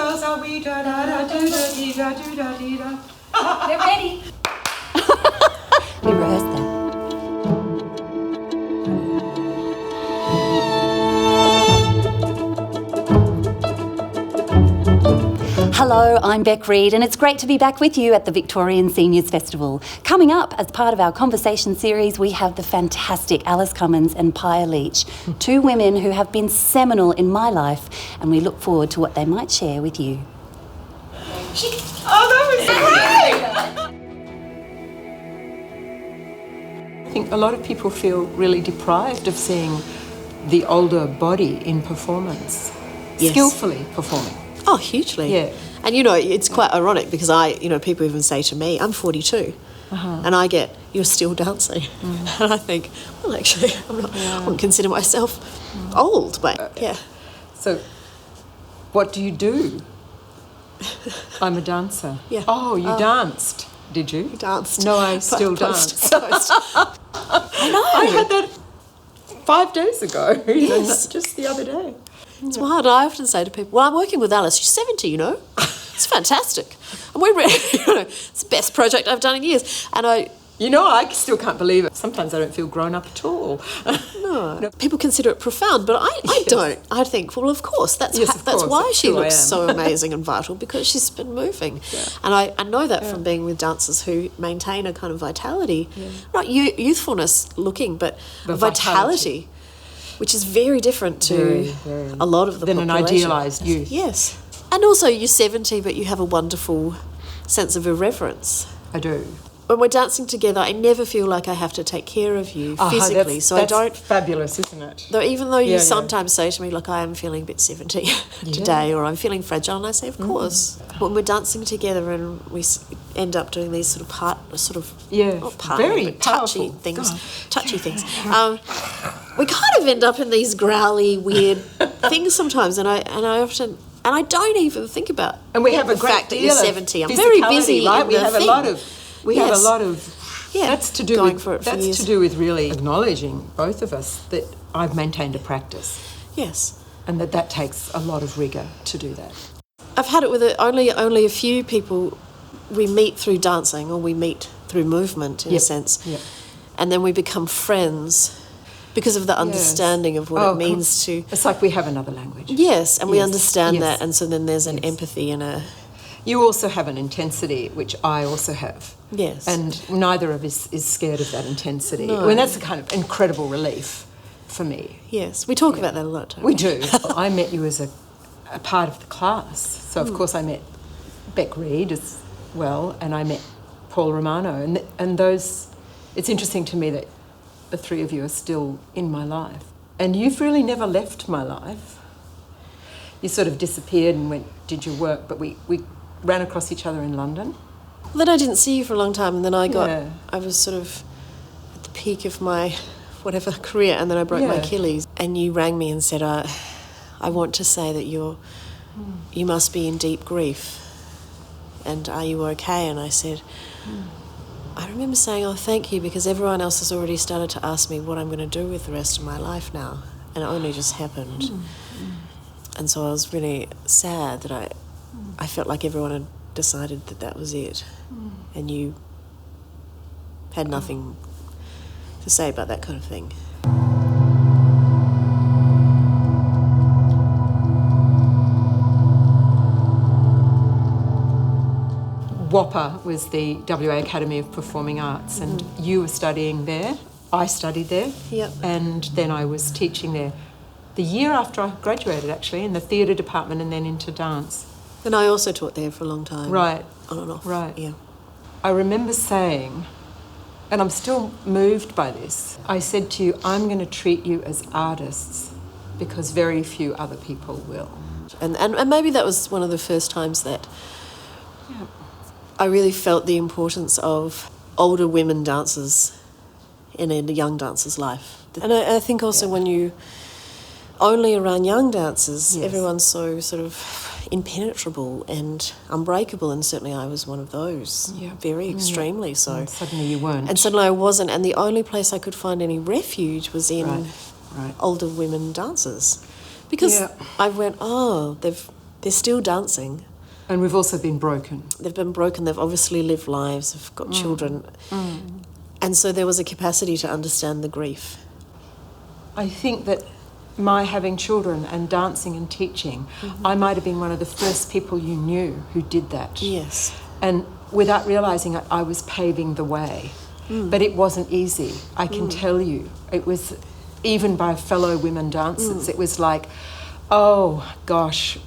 girls are we da da da do da dee da do da dee da. They're ready. We rehearsed that. Hello, I'm Beck Reed, and it's great to be back with you at the Victorian Seniors Festival. Coming up, as part of our conversation series, we have the fantastic Alice Cummins and Paea Leach, two women who have been seminal in my life, and we look forward to what they might share with you. Oh, that was great! I think a lot of people feel really deprived of seeing the older body in performance, skillfully performing. Oh, hugely. Yeah. And, it's quite ironic because people even say to me, I'm 42, and I get, you're still dancing. And I think, well, actually, I wouldn't consider myself old, but yeah. So, what do you do? I'm a dancer. Yeah. Oh, you danced, did you? Danced. No, I still dance. I know. I had that 5 days ago, Yes. just the other day. It's wild. I often say to people, well, I'm working with Alice. She's 70, It's fantastic. And we're it's the best project I've done in years. And I still can't believe it. Sometimes I don't feel grown up at all. No. People consider it profound, but I don't. I think, well, of course, that's why she looks so amazing and vital, because she's been moving. Yeah. And I know that from being with dancers who maintain a kind of vitality, not youthfulness looking, but a vitality, which is very different to a lot of the population. Than an idealised youth. Yes. And also you're 70, but you have a wonderful sense of irreverence. I do. When we're dancing together, I never feel like I have to take care of you physically. That's fabulous, isn't it? Even though you sometimes say to me, look, I am feeling a bit 70 today, or I'm feeling fragile, and I say, of course. When we're dancing together and we end up doing these not very touchy powerful. things, we kind of end up in these growly, weird things sometimes, and I often. And I don't even think about we have the a great fact that deal you're of 70. I'm very busy, right? in We the have thing. We have a lot of. That's to do going with for it for that's years. to do with really acknowledging, both of us, that I've maintained a practice. Yes. And that takes a lot of rigour to do that. I've had it with only a few people we meet through dancing, or we meet through movement in a sense. Yep. And then we become friends because of the understanding of what it means to... It's like we have another language. Yes, and we understand that, and so then there's an empathy and a... You also have an intensity, which I also have. Yes. And neither of us is scared of that intensity. No. I mean, that's a kind of incredible relief for me. Yes, we talk about that a lot, don't we? Do. I met you as a part of the class. So, of course, I met Beck Reed as well, and I met Paul Romano. And those... It's interesting to me that the three of you are still in my life. And you've really never left my life. You sort of disappeared and did your work, but we ran across each other in London. Well, then I didn't see you for a long time, and then I was sort of at the peak of my career, and then I broke my Achilles. And you rang me and said, I want to say that you must be in deep grief, and are you okay? And I said... I remember saying, oh, thank you, because everyone else has already started to ask me what I'm going to do with the rest of my life now. And it only just happened. And so I was really sad that I felt like everyone had decided that was it. And you had nothing to say about that kind of thing. WAPA was the WA Academy of Performing Arts, and you were studying there. I studied there. Yep. And then I was teaching there the year after I graduated, actually, in the theatre department and then into dance. And I also taught there for a long time. Right. On and off. Right. Yeah. I remember saying, and I'm still moved by this, I said to you, I'm going to treat you as artists because very few other people will. And maybe that was one of the first times that I really felt the importance of older women dancers in a young dancer's life. And I think also when you only around young dancers, everyone's so sort of impenetrable and unbreakable, and certainly I was one of those, very extremely so. And suddenly you weren't. And suddenly I wasn't, and the only place I could find any refuge was in older women dancers. Because I went, They're still dancing. And we've also been broken. They've been broken. They've obviously lived lives. They've got children. And so there was a capacity to understand the grief. I think that my having children and dancing and teaching, I might have been one of the first people you knew who did that. Yes. And without realising it, I was paving the way. But it wasn't easy, I can tell you. It was, even by fellow women dancers, it was like, oh gosh,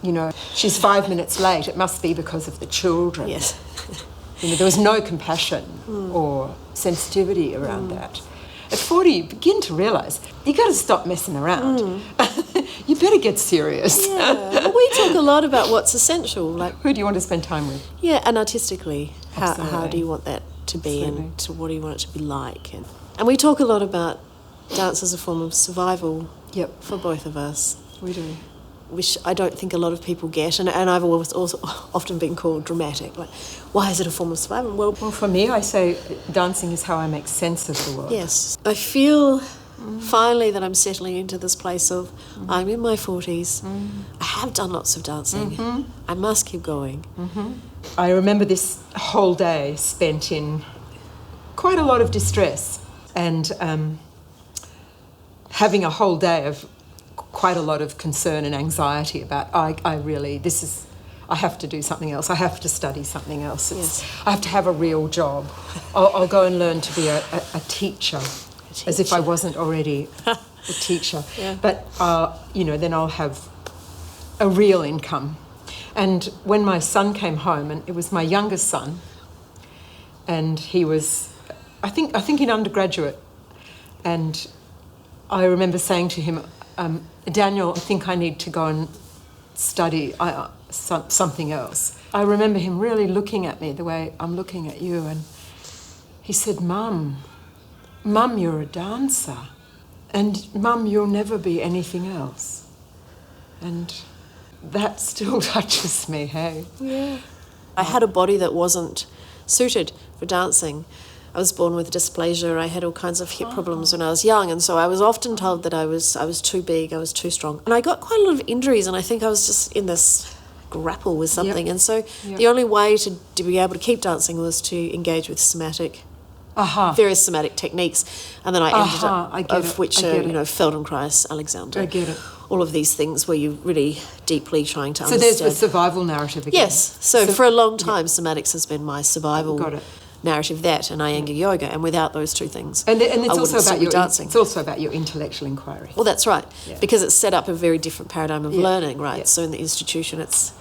you know, she's 5 minutes late, it must be because of the children. Yes. You know, there was no compassion or sensitivity around that. At 40, you begin to realise you got to stop messing around. You better get serious. Yeah. Well, we talk a lot about what's essential. Like, who do you want to spend time with? Yeah, and artistically, how Absolutely. do you want that to be, Absolutely. and to what do you want it to be like? And we talk a lot about dance as a form of survival. Yep. For both of us. We do. Which I don't think a lot of people get, and I've always also often been called dramatic. Like, why is it a form of survival? Well, For me, I say dancing is how I make sense of the world. yes. I feel finally that I'm settling into this place of I'm in my 40s. I have done lots of dancing. I must keep going. I remember this whole day spent in quite a lot of distress and having a whole day of quite a lot of concern and anxiety about I have to do something else. I have to study something else. I have to have a real job. I'll go and learn to be a teacher, as if I wasn't already a teacher. But, you know, then I'll have a real income. And when my son came home, and it was my youngest son, and he was, I think in undergraduate, and I remember saying to him, Daniel, I think I need to go and study something else. I remember him really looking at me the way I'm looking at you, and he said, Mum, you're a dancer, and Mum, you'll never be anything else. And that still touches me, hey? Yeah. I had a body that wasn't suited for dancing. I was born with dysplasia. I had all kinds of hip problems when I was young, and so I was often told that I was too big, I was too strong. And I got quite a lot of injuries, and I think I was just in this grapple with something. And so the only way to be able to keep dancing was to engage with various somatic techniques. And then I ended up, which are, you know, Feldenkrais, Alexander. I get it. All of these things where you're really deeply trying to understand. So there's the survival narrative again. Yes. So for a long time, somatics has been my survival narrative, that and Iyengar yoga, and without those two things, and it's also about your dancing. It's also about your intellectual inquiry. Well, that's right, because it's set up a very different paradigm of learning, right? So in the institution, it's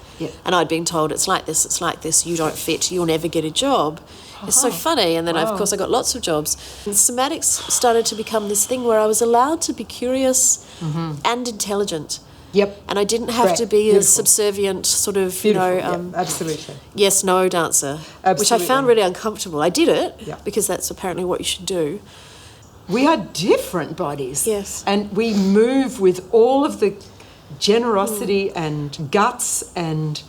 and I'd been told it's like this. You don't fit. You'll never get a job. It's so funny. And then of course I got lots of jobs. And somatics started to become this thing where I was allowed to be curious and intelligent. Yep. And I didn't have to be a subservient sort of, absolutely. Yes, no dancer, which I found really uncomfortable. I did it because that's apparently what you should do. We are different bodies. Yes. And we move with all of the generosity and guts and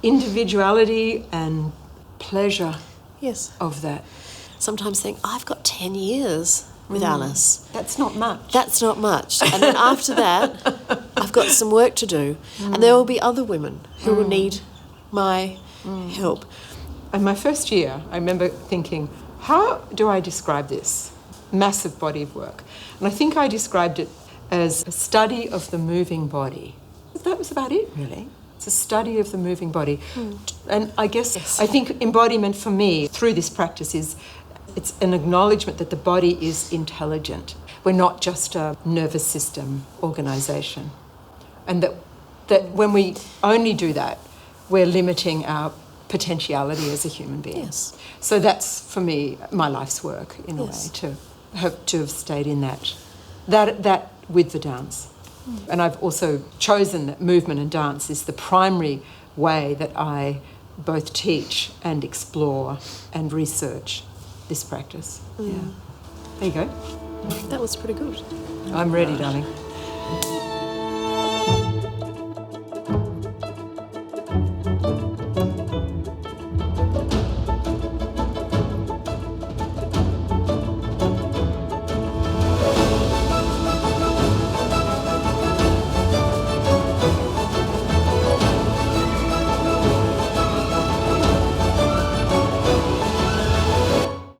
individuality and pleasure of that. Sometimes think, I've got 10 years with Alice. That's not much. That's not much. And then after that, I've got some work to do. And there will be other women who will need my help. And my first year, I remember thinking, how do I describe this massive body of work? And I think I described it as a study of the moving body. That was about it, really. It's a study of the moving body. And I guess, I think embodiment for me through this practice is it's an acknowledgement that the body is intelligent. We're not just a nervous system organisation. And that when we only do that, we're limiting our potentiality as a human being. Yes. So that's, for me, my life's work, in a way, to have stayed in that with the dance. And I've also chosen that movement and dance is the primary way that I both teach and explore and research this practice. Yeah. There you go. That was pretty good. I'm ready, darling.